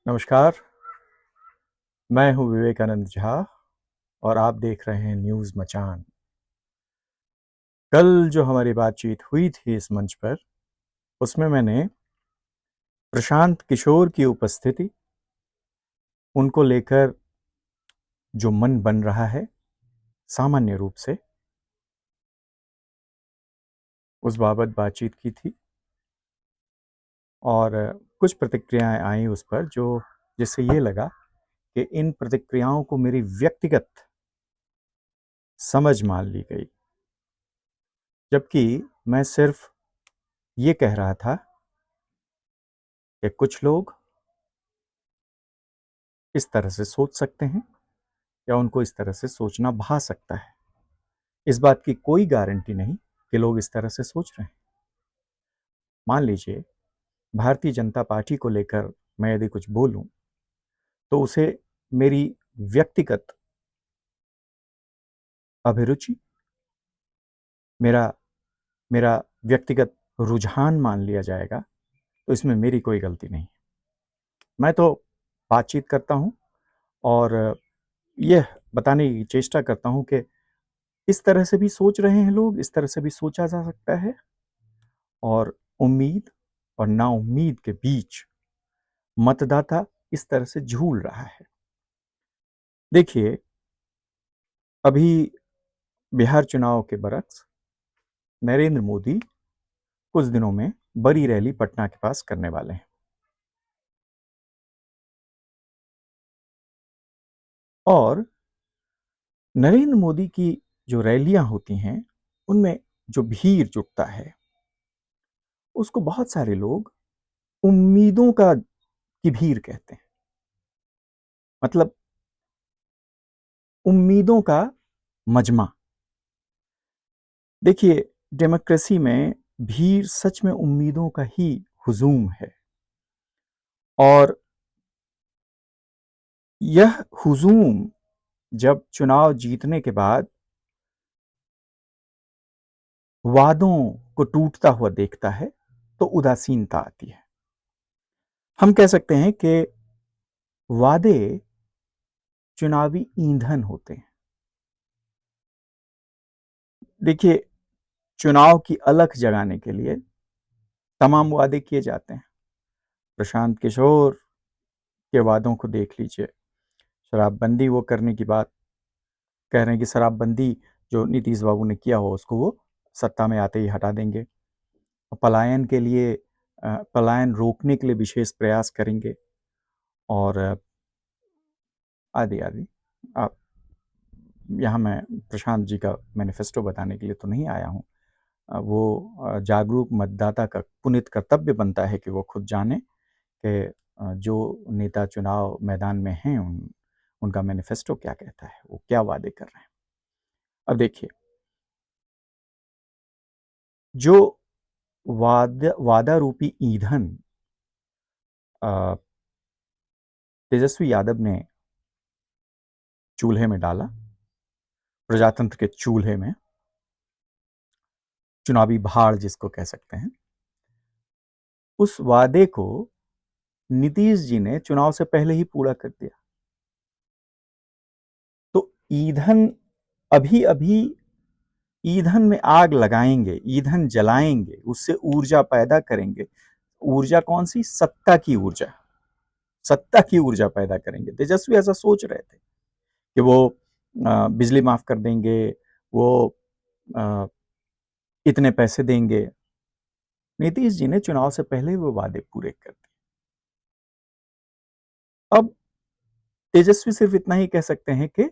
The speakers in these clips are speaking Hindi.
नमस्कार, मैं हूँ विवेकानंद झा और आप देख रहे हैं न्यूज़ मचान। कल जो हमारी बातचीत हुई थी इस मंच पर, उसमें मैंने प्रशांत किशोर की उपस्थिति, उनको लेकर जो मन बन रहा है सामान्य रूप से, उस बाबत बातचीत की थी और कुछ प्रतिक्रियाएं आई उस पर जिससे ये लगा कि इन प्रतिक्रियाओं को मेरी व्यक्तिगत समझ मान ली गई, जबकि मैं सिर्फ ये कह रहा था कि कुछ लोग इस तरह से सोच सकते हैं या उनको इस तरह से सोचना भा सकता है। इस बात की कोई गारंटी नहीं कि लोग इस तरह से सोच रहे हैं। मान लीजिए भारतीय जनता पार्टी को लेकर मैं यदि कुछ बोलूं तो उसे मेरी व्यक्तिगत अभिरुचि, मेरा मेरा व्यक्तिगत रुझान मान लिया जाएगा, तो इसमें मेरी कोई गलती नहीं। मैं तो बातचीत करता हूं और यह बताने की चेष्टा करता हूं कि इस तरह से भी सोच रहे हैं लोग, इस तरह से भी सोचा जा सकता है और उम्मीद और नाउम्मीद के बीच मतदाता इस तरह से झूल रहा है। देखिए, अभी बिहार चुनाव के बरक्स नरेंद्र मोदी कुछ दिनों में बड़ी रैली पटना के पास करने वाले हैं और नरेंद्र मोदी की जो रैलियां होती हैं उनमें जो भीड़ जुटता है उसको बहुत सारे लोग उम्मीदों का की भीड़ कहते हैं। मतलब उम्मीदों का मजमा। देखिए, डेमोक्रेसी में भीड़ सच में उम्मीदों का ही हुजूम है और यह हुजूम जब चुनाव जीतने के बाद वादों को टूटता हुआ देखता है तो उदासीनता आती है। हम कह सकते हैं कि वादे चुनावी ईंधन होते हैं। देखिए, चुनाव की अलख जगाने के लिए तमाम वादे किए जाते हैं। प्रशांत किशोर के वादों को देख लीजिए। शराबबंदी वो करने की बात कह रहे हैं कि शराबबंदी जो नीतीश बाबू ने किया हो उसको वो सत्ता में आते ही हटा देंगे। पलायन के लिए पलायन रोकने के लिए विशेष प्रयास करेंगे और आदि आदि। आप यहाँ मैं प्रशांत जी का मैनिफेस्टो बताने के लिए तो नहीं आया हूँ। वो जागरूक मतदाता का पुनित कर्तव्य बनता है कि वो खुद जाने कि जो नेता चुनाव मैदान में हैं उनका मैनिफेस्टो क्या कहता है, वो क्या वादे कर रहे हैं। अब देखिए, जो वादा रूपी ईंधन तेजस्वी यादव ने चूल्हे में डाला, प्रजातंत्र के चूल्हे में, चुनावी भाड़ जिसको कह सकते हैं, उस वादे को नीतीश जी ने चुनाव से पहले ही पूरा कर दिया। तो ईंधन अभी अभी ईंधन में आग लगाएंगे, ईंधन जलाएंगे, उससे ऊर्जा पैदा करेंगे। ऊर्जा कौन सी? सत्ता की ऊर्जा। सत्ता की ऊर्जा पैदा करेंगे। तेजस्वी ऐसा सोच रहे थे कि वो बिजली माफ कर देंगे, वो इतने पैसे देंगे। नीतीश जी ने चुनाव से पहले वो वादे पूरे कर दिए। अब तेजस्वी सिर्फ इतना ही कह सकते हैं कि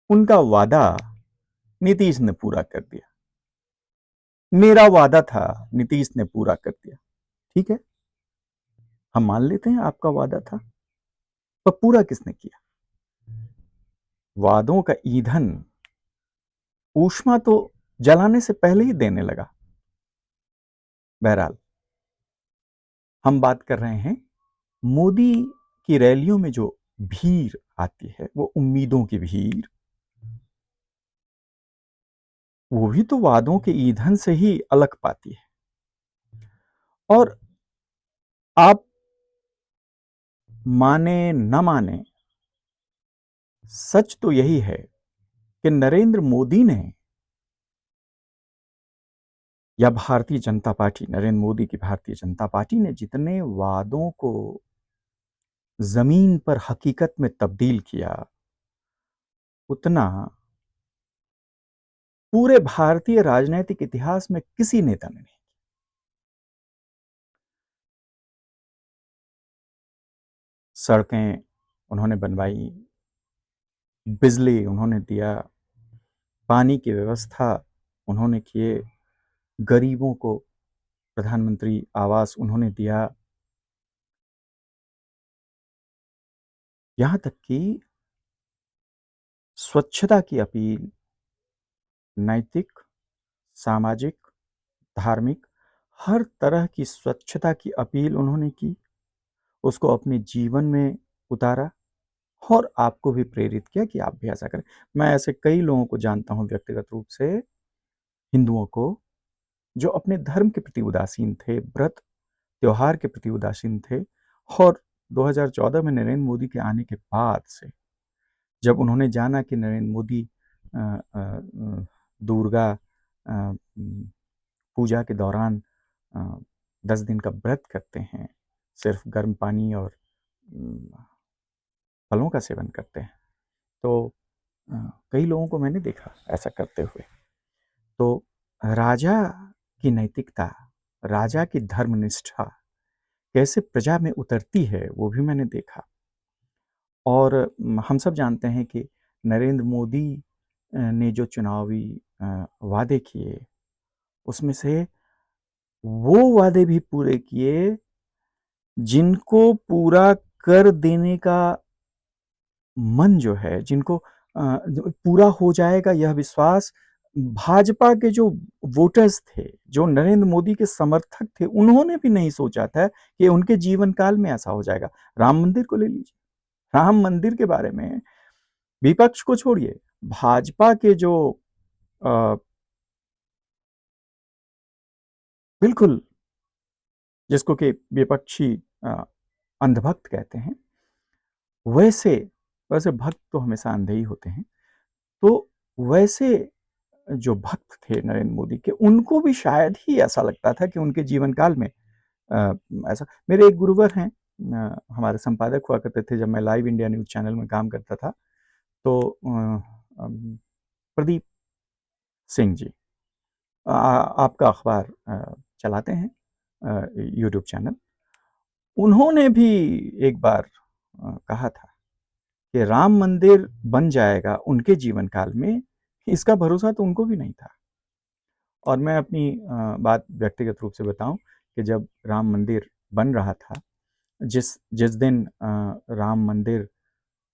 उनका वादा नीतीश ने पूरा कर दिया। मेरा वादा था, नीतीश ने पूरा कर दिया। ठीक है, हम मान लेते हैं आपका वादा था, पर पूरा किसने किया? वादों का ईंधन ऊष्मा तो जलाने से पहले ही देने लगा। बहरहाल, हम बात कर रहे हैं मोदी की रैलियों में जो भीड़ आती है, वो उम्मीदों की भीड़, वो भी तो वादों के ईंधन से ही अलग पाती है। और आप माने न माने, सच तो यही है कि नरेंद्र मोदी ने या भारतीय जनता पार्टी, नरेंद्र मोदी की भारतीय जनता पार्टी ने जितने वादों को जमीन पर हकीकत में तब्दील किया, उतना पूरे भारतीय राजनीतिक इतिहास में किसी नेता ने नहीं। सड़कें उन्होंने बनवाई, बिजली उन्होंने दिया, पानी की व्यवस्था उन्होंने किए, गरीबों को प्रधानमंत्री आवास उन्होंने दिया, यहां तक कि स्वच्छता की अपील, नैतिक, सामाजिक, धार्मिक, हर तरह की स्वच्छता की अपील उन्होंने की, उसको अपने जीवन में उतारा और आपको भी प्रेरित किया कि आप भी ऐसा करें। मैं ऐसे कई लोगों को जानता हूं व्यक्तिगत रूप से, हिंदुओं को, जो अपने धर्म के प्रति उदासीन थे, व्रत त्योहार के प्रति उदासीन थे, और 2014 में नरेंद्र मोदी के आने के बाद से जब उन्होंने जाना कि नरेंद्र मोदी दुर्गा पूजा के दौरान 10 दिन का व्रत करते हैं, सिर्फ गर्म पानी और फलों का सेवन करते हैं, तो कई लोगों को मैंने देखा ऐसा करते हुए। तो राजा की नैतिकता, राजा की धर्मनिष्ठा कैसे प्रजा में उतरती है, वो भी मैंने देखा। और हम सब जानते हैं कि नरेंद्र मोदी ने जो चुनावी वादे किए, उसमें से वो वादे भी पूरे किए जिनको पूरा कर देने का मन जो है, जिनको पूरा हो जाएगा यह विश्वास भाजपा के जो वोटर्स थे, जो नरेंद्र मोदी के समर्थक थे, उन्होंने भी नहीं सोचा था कि उनके जीवन काल में ऐसा हो जाएगा। राम मंदिर को ले लीजिए, राम मंदिर के बारे में विपक्ष को छोड़िए, भाजपा के जो बिल्कुल, जिसको कि विपक्षी अंधभक्त कहते हैं, वैसे वैसे भक्त तो हमेशा अंधे ही होते हैं। तो वैसे जो भक्त थे नरेंद्र मोदी के, उनको भी शायद ही ऐसा लगता था कि उनके जीवन काल में ऐसा। मेरे एक गुरुवर हैं, हमारे संपादक हुआ करते थे जब मैं लाइव इंडिया न्यूज चैनल में काम करता था, तो प्रदीप सिंह जी, आपका अखबार चलाते हैं, यूट्यूब चैनल। उन्होंने भी एक बार कहा था कि राम मंदिर बन जाएगा उनके जीवन काल में, इसका भरोसा तो उनको भी नहीं था। और मैं अपनी बात व्यक्तिगत रूप से बताऊं कि जब राम मंदिर बन रहा था, जिस जिस दिन राम मंदिर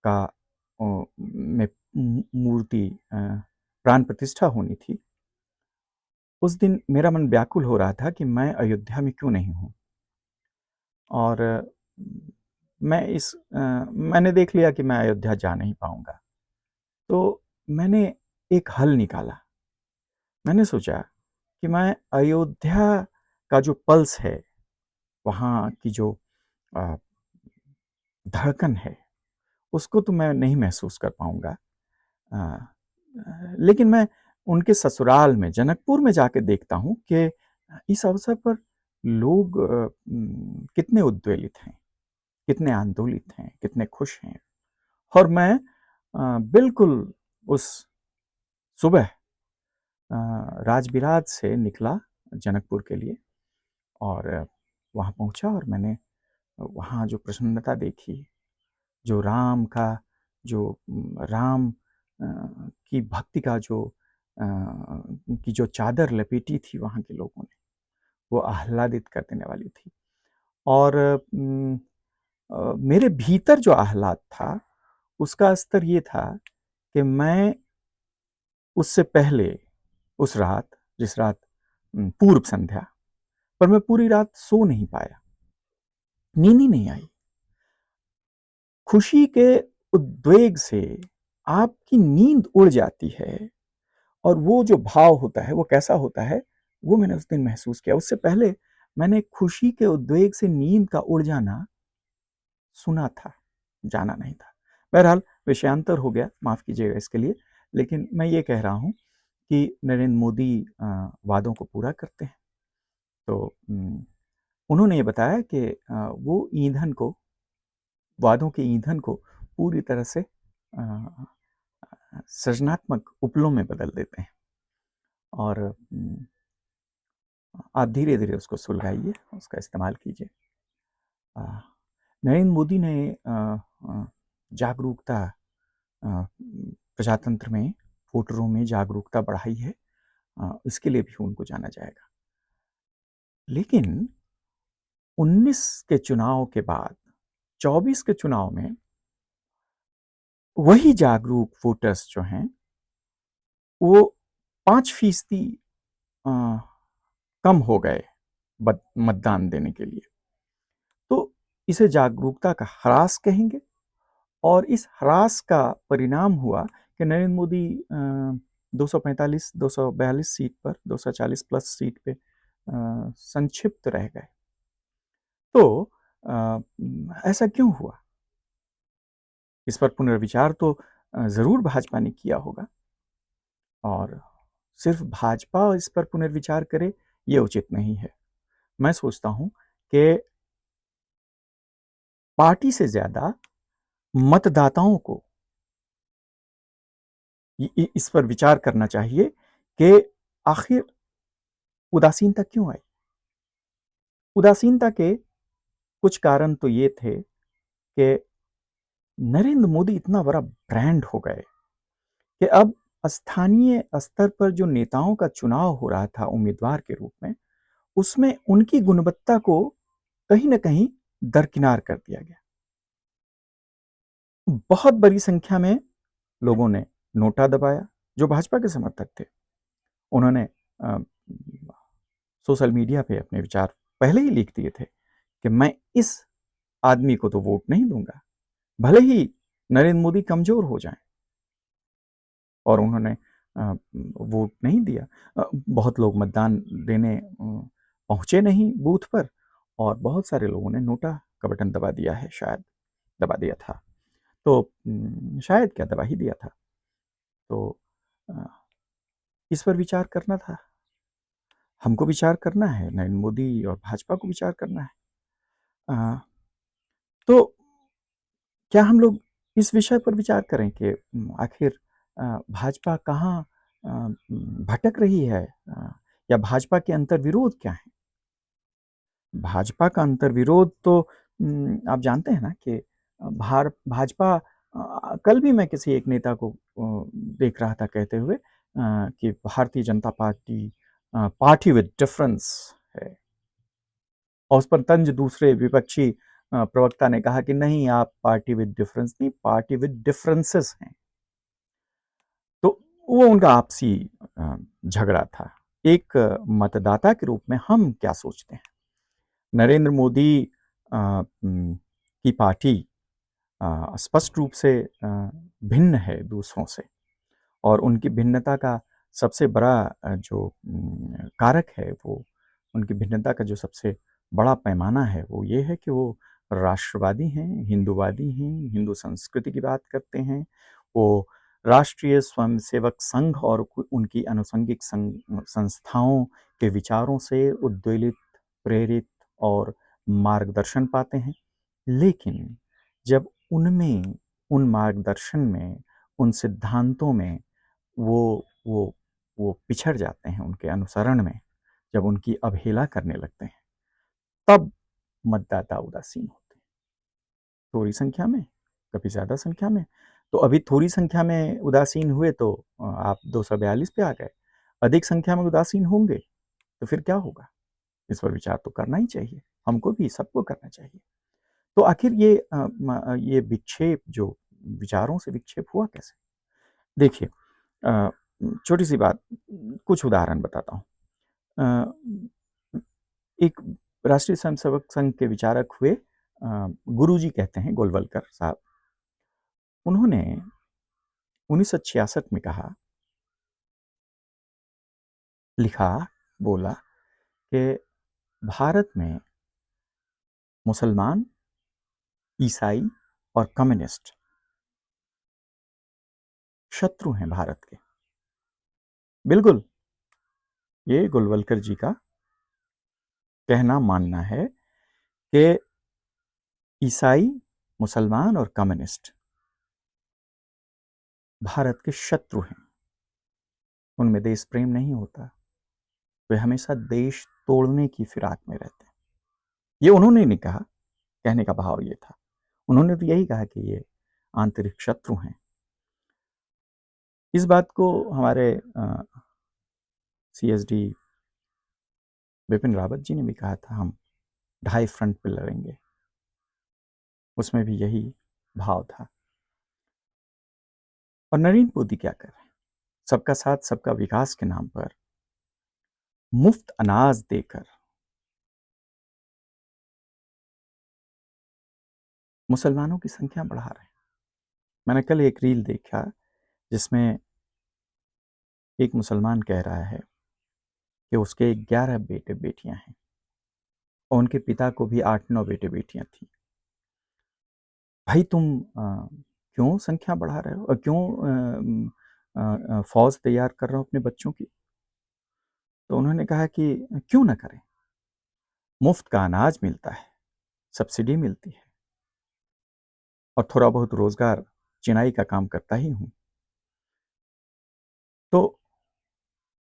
का में मूर्ति प्राण प्रतिष्ठा होनी थी, उस दिन मेरा मन व्याकुल हो रहा था कि मैं अयोध्या में क्यों नहीं हूं। और मैंने देख लिया कि मैं अयोध्या जा नहीं पाऊंगा, तो मैंने एक हल निकाला। मैंने सोचा कि मैं अयोध्या का जो पल्स है, वहाँ की जो धड़कन है, उसको तो मैं नहीं महसूस कर पाऊंगा, लेकिन मैं उनके ससुराल में जनकपुर में जाके देखता हूँ कि इस अवसर पर लोग कितने उद्वेलित हैं, कितने आंदोलित हैं, कितने खुश हैं। और मैं बिल्कुल उस सुबह राजबिराज से निकला जनकपुर के लिए, और वहाँ पहुँचा और मैंने वहाँ जो प्रसन्नता देखी, जो राम का जो राम की भक्ति का जो की जो चादर लपेटी थी वहाँ के लोगों ने, वो आह्लादित कर देने वाली थी। और मेरे भीतर जो आह्लाद था, उसका स्तर ये था कि मैं उससे पहले उस रात, जिस रात पूर्व संध्या पर मैं पूरी रात सो नहीं पाया, नींद ही नहीं आई। खुशी के उद्वेग से आपकी नींद उड़ जाती है, और वो जो भाव होता है वो कैसा होता है, वो मैंने उस दिन महसूस किया। उससे पहले मैंने खुशी के उद्वेग से नींद का उड़ जाना सुना था, जाना नहीं था। बहरहाल विषयांतर हो गया, माफ़ कीजिएगा इसके लिए। लेकिन मैं ये कह रहा हूँ कि नरेंद्र मोदी वादों को पूरा करते हैं। तो उन्होंने ये बताया कि वो ईंधन को, वादों के ईंधन को पूरी तरह से सृजनात्मक उपलों में बदल देते हैं। और आप धीरे धीरे उसको सुलझाइए, उसका इस्तेमाल कीजिए। नरेंद्र मोदी ने जागरूकता, प्रजातंत्र में वोटरों में जागरूकता बढ़ाई है, इसके लिए भी उनको जाना जाएगा। लेकिन 19 के चुनाव के बाद 24 के चुनाव में वही जागरूक वोटर्स जो हैं वो 5% कम हो गए मतदान देने के लिए। तो इसे जागरूकता का ह्रास कहेंगे। और इस ह्रास का परिणाम हुआ कि नरेंद्र मोदी 245 242 सीट पर 240 प्लस सीट पे संक्षिप्त रह गए। तो ऐसा क्यों हुआ? इस पर पुनर्विचार तो जरूर भाजपा ने किया होगा, और सिर्फ भाजपा इस पर पुनर्विचार करे ये उचित नहीं है। मैं सोचता हूं कि पार्टी से ज्यादा मतदाताओं को इस पर विचार करना चाहिए कि आखिर उदासीनता क्यों आई। उदासीनता के कुछ कारण तो ये थे कि नरेंद्र मोदी इतना बड़ा ब्रांड हो गए कि अब स्थानीय स्तर पर जो नेताओं का चुनाव हो रहा था उम्मीदवार के रूप में, उसमें उनकी गुणवत्ता को कहीं ना कहीं दरकिनार कर दिया गया। बहुत बड़ी संख्या में लोगों ने नोटा दबाया जो भाजपा के समर्थक थे। उन्होंने सोशल मीडिया पे अपने विचार पहले ही लिख दिए थे कि मैं इस आदमी को तो वोट नहीं दूंगा, भले ही नरेंद्र मोदी कमजोर हो जाएं। और उन्होंने वोट नहीं दिया। बहुत लोग मतदान देने पहुंचे नहीं बूथ पर, और बहुत सारे लोगों ने नोटा का बटन दबा दिया है, शायद दबा दिया था। तो शायद क्या, दबा ही दिया था। तो इस पर विचार करना था, हमको विचार करना है, नरेंद्र मोदी और भाजपा को विचार करना है। तो क्या हम लोग इस विषय पर विचार करें कि आखिर भाजपा कहाँ भटक रही है, या भाजपा के अंतर्विरोध क्या है? भाजपा का अंतर्विरोध तो आप जानते हैं ना कि भाजपा, कल भी मैं किसी एक नेता को देख रहा था कहते हुए कि Bharatiya Janata party party with difference है। और उस पर तंज दूसरे विपक्षी प्रवक्ता ने कहा कि नहीं, आप पार्टी विद डिफरेंस नहीं, पार्टी विद डिफरेंसेस हैं। तो वो उनका आपसी झगड़ा था। एक मतदाता के रूप में हम क्या सोचते हैं? नरेंद्र मोदी की पार्टी स्पष्ट रूप से भिन्न है दूसरों से, और उनकी भिन्नता का सबसे बड़ा जो कारक है, वो उनकी भिन्नता का जो सबसे बड़ा पैमाना है वो ये है कि वो राष्ट्रवादी हैं, हिंदूवादी हैं, हिंदू संस्कृति की बात करते हैं। वो राष्ट्रीय स्वयंसेवक संघ और उनकी आनुषंगिक संस्थाओं के विचारों से उद्वेलित, प्रेरित और मार्गदर्शन पाते हैं। लेकिन जब उनमें, उन मार्गदर्शन में, उन सिद्धांतों में वो वो पिछड़ जाते हैं, उनके अनुसरण में जब उनकी अवहेला करने लगते हैं, तब मतदाता उदासीन होते हैं। थोड़ी संख्या में, कभी ज्यादा संख्या में। तो अभी थोड़ी संख्या में उदासीन हुए तो आप 242 पे आ गए। अधिक संख्या में उदासीन होंगे तो फिर क्या होगा? इस पर विचार तो करना ही चाहिए, हमको भी, सबको करना चाहिए। तो आखिर ये विक्षेप, जो विचारों से विक्षेप हुआ कैसे? देखिए, छोटी सी बात, कुछ उदाहरण बताता हूँ। एक राष्ट्रीय स्वयंसेवक संघ के विचारक हुए गुरुजी कहते हैं, गोलवलकर साहब। उन्होंने 1966 में कहा, लिखा, बोला कि भारत में मुसलमान ईसाई और कम्युनिस्ट शत्रु हैं भारत के। बिल्कुल, ये गोलवलकर जी का कहना मानना है कि ईसाई, मुसलमान और कम्युनिस्ट भारत के शत्रु हैं। उनमें देश प्रेम नहीं होता, वे हमेशा देश तोड़ने की फिराक में रहते हैं। ये उन्होंने नहीं कहा, कहने का भाव ये था। उन्होंने तो यही कहा कि ये आंतरिक शत्रु हैं। इस बात को हमारे CSD बिपिन रावत जी ने भी कहा था, हम 2.5 फ्रंट पे लड़ेंगे। उसमें भी यही भाव था। और नरेंद्र मोदी क्या कर रहे हैं? सबका साथ सबका विकास के नाम पर मुफ्त अनाज देकर मुसलमानों की संख्या बढ़ा रहे हैं। मैंने कल एक रील देखा जिसमें एक मुसलमान कह रहा है कि उसके 11 बेटे बेटियां हैं और उनके पिता को भी 8-9 बेटे बेटियां थी। भाई तुम क्यों संख्या बढ़ा रहे हो और क्यों फौज तैयार कर रहे हो अपने बच्चों की? तो उन्होंने कहा कि क्यों ना करें, मुफ्त का अनाज मिलता है, सब्सिडी मिलती है और थोड़ा बहुत रोजगार चिनाई का काम करता ही हूं, तो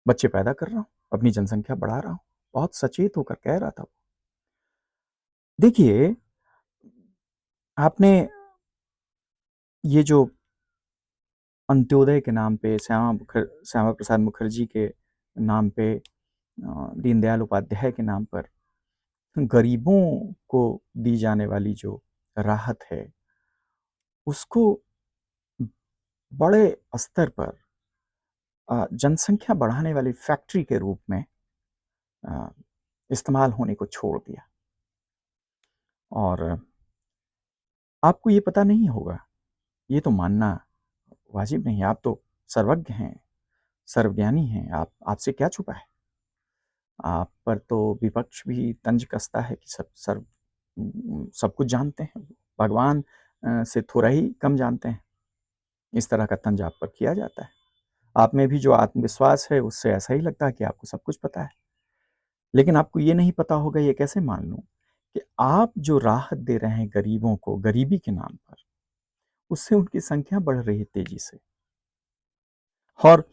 बच्चे पैदा कर रहा हूं, अपनी जनसंख्या बढ़ा रहा हूं। बहुत सचेत होकर कह रहा था। देखिए, आपने ये जो अंत्योदय के नाम पे, श्यामा प्रसाद मुखर्जी के नाम पे, दीनदयाल उपाध्याय के नाम पर गरीबों को दी जाने वाली जो राहत है, उसको बड़े स्तर पर जनसंख्या बढ़ाने वाली फैक्ट्री के रूप में इस्तेमाल होने को छोड़ दिया। और आपको ये पता नहीं होगा, ये तो मानना वाजिब नहीं है। आप तो सर्वज्ञ हैं, सर्वज्ञानी हैं। आपसे क्या छुपा है? आप पर तो विपक्ष भी तंज कसता है कि सब कुछ जानते हैं, भगवान से थोड़ा ही कम जानते हैं। इस तरह का तंज आप पर किया जाता है। आप में भी जो आत्मविश्वास है उससे ऐसा ही लगता है कि आपको सब कुछ पता है। लेकिन आपको ये नहीं पता होगा, ये कैसे मान लूं, कि आप जो राहत दे रहे हैं गरीबों को गरीबी के नाम पर, उससे उनकी संख्या बढ़ रही है तेजी से। और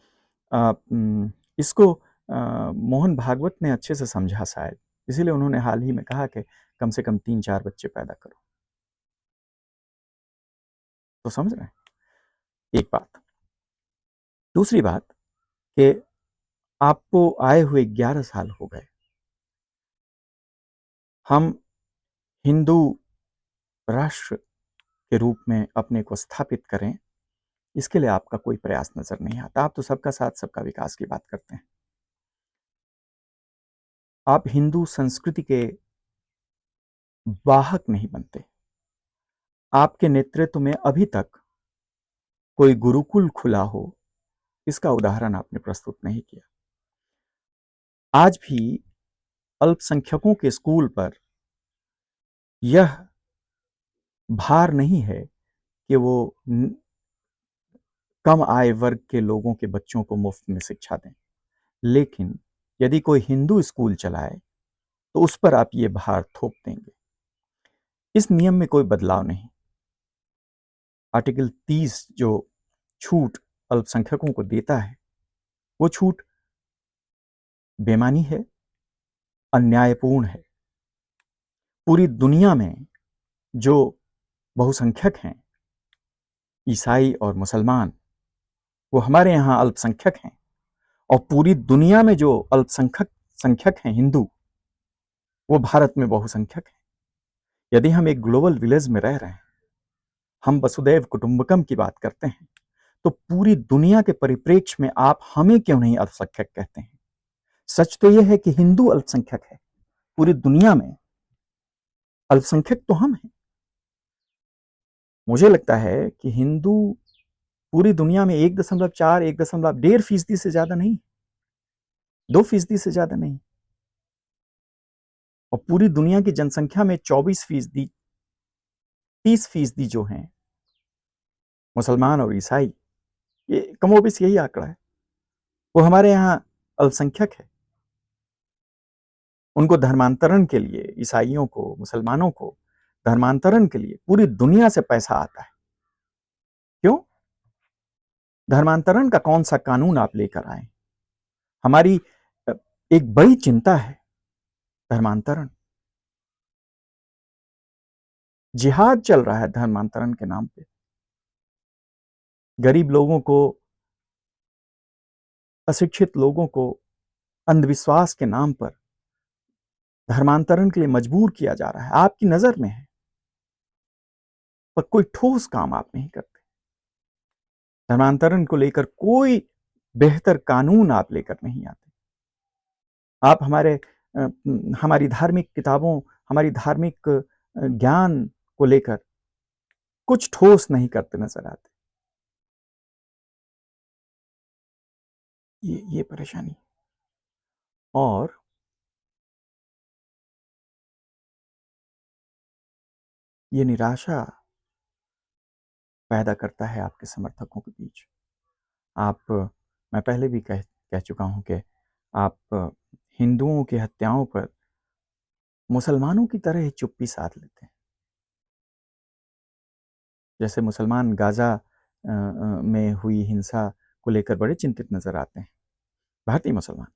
इसको मोहन भागवत ने अच्छे से समझा शायद, इसीलिए उन्होंने हाल ही में कहा कि कम से कम 3-4 बच्चे पैदा करो। तो समझ रहे हैं? एक बात। दूसरी बात कि आपको आए हुए 11 साल हो गए। हम हिंदू राष्ट्र के रूप में अपने को स्थापित करें, इसके लिए आपका कोई प्रयास नजर नहीं आता। आप तो सबका साथ सबका विकास की बात करते हैं। आप हिंदू संस्कृति के वाहक नहीं बनते। आपके नेतृत्व में अभी तक कोई गुरुकुल खुला हो, इसका उदाहरण आपने प्रस्तुत नहीं किया। आज भी अल्पसंख्यकों के स्कूल पर यह भार नहीं है कि वो कम आय वर्ग के लोगों के बच्चों को मुफ्त में शिक्षा दें। लेकिन यदि कोई हिंदू स्कूल चलाए तो उस पर आप ये भार थोप देंगे। इस नियम में कोई बदलाव नहीं। आर्टिकल 30 जो छूट अल्पसंख्यकों को देता है, वो छूट बेमानी है, अन्यायपूर्ण है। पूरी दुनिया में जो बहुसंख्यक हैं, ईसाई और मुसलमान, वो हमारे यहाँ अल्पसंख्यक हैं। और पूरी दुनिया में जो अल्पसंख्यक संख्यक हैं हिंदू, वो भारत में बहुसंख्यक हैं। यदि हम एक ग्लोबल विलेज में रह रहे हैं, हम वसुदैव कुटुंबकम की बात करते हैं, तो पूरी दुनिया के परिप्रेक्ष्य में आप हमें क्यों नहीं अल्पसंख्यक कहते हैं? सच तो यह है कि हिंदू अल्पसंख्यक है। पूरी दुनिया में अल्पसंख्यक तो हम हैं। मुझे लगता है कि हिंदू पूरी दुनिया में 1.4, 1.5% से ज्यादा नहीं, 2% से ज्यादा नहीं। और पूरी दुनिया की जनसंख्या में 24% 30% जो हैं मुसलमान और ईसाई, ये कमोबेश यही आंकड़ा है, वो हमारे यहाँ अल्पसंख्यक है। उनको धर्मांतरण के लिए, ईसाइयों को, मुसलमानों को धर्मांतरण के लिए पूरी दुनिया से पैसा आता है। क्यों? धर्मांतरण का कौन सा कानून आप लेकर आए? हमारी एक बड़ी चिंता है धर्मांतरण। जिहाद चल रहा है धर्मांतरण के नाम पे। गरीब लोगों को, अशिक्षित लोगों को अंधविश्वास के नाम पर धर्मांतरण के लिए मजबूर किया जा रहा है। आपकी नजर में है, पर कोई ठोस काम आप नहीं करते। धर्मांतरण को लेकर कोई बेहतर कानून आप लेकर नहीं आते। आप हमारी धार्मिक किताबों, हमारी धार्मिक ज्ञान को लेकर कुछ ठोस नहीं करते नजर आते। ये परेशानी और ये निराशा पैदा करता है आपके समर्थकों के बीच। मैं पहले भी कह चुका हूं कि आप हिंदुओं की हत्याओं पर मुसलमानों की तरह ही चुप्पी साध लेते हैं। जैसे मुसलमान गाजा में हुई हिंसा को लेकर बड़े चिंतित नजर आते हैं, भारतीय मुसलमान,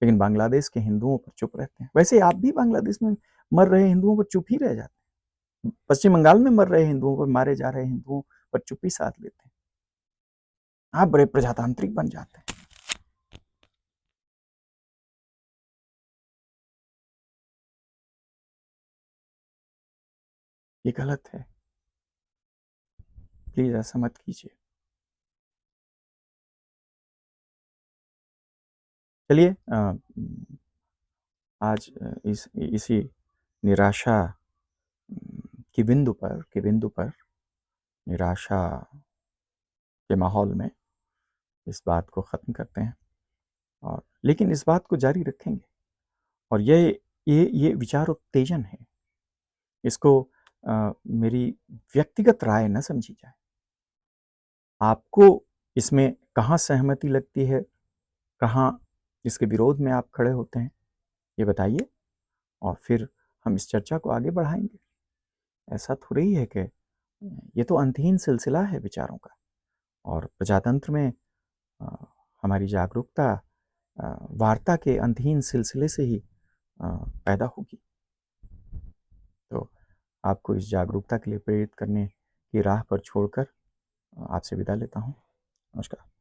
लेकिन बांग्लादेश के हिंदुओं पर चुप रहते हैं। वैसे आप भी बांग्लादेश में मर रहे हिंदुओं पर चुप ही रह जाते हैं। पश्चिम बंगाल में मर रहे हिंदुओं पर, मारे जा रहे हिंदुओं पर चुप्पी साध लेते हैं। आप बड़े प्रजातांत्रिक बन जाते हैं। ये गलत है, प्लीज ऐसा मत कीजिए। चलिए, आज इसी निराशा के बिंदु पर निराशा के माहौल में इस बात को ख़त्म करते हैं, और लेकिन इस बात को जारी रखेंगे। और ये विचार उत्तेजन है, इसको मेरी व्यक्तिगत राय न समझी जाए। आपको इसमें कहाँ सहमति लगती है, कहाँ इसके विरोध में आप खड़े होते हैं, ये बताइए, और फिर हम इस चर्चा को आगे बढ़ाएंगे। ऐसा थोड़ी ही है कि ये तो अंतहीन सिलसिला है विचारों का, और प्रजातंत्र में अ, हमारी जागरूकता वार्ता के अंतहीन सिलसिले से ही पैदा होगी। तो आपको इस जागरूकता के लिए प्रेरित करने की राह पर छोड़कर आपसे विदा लेता हूँ। नमस्कार।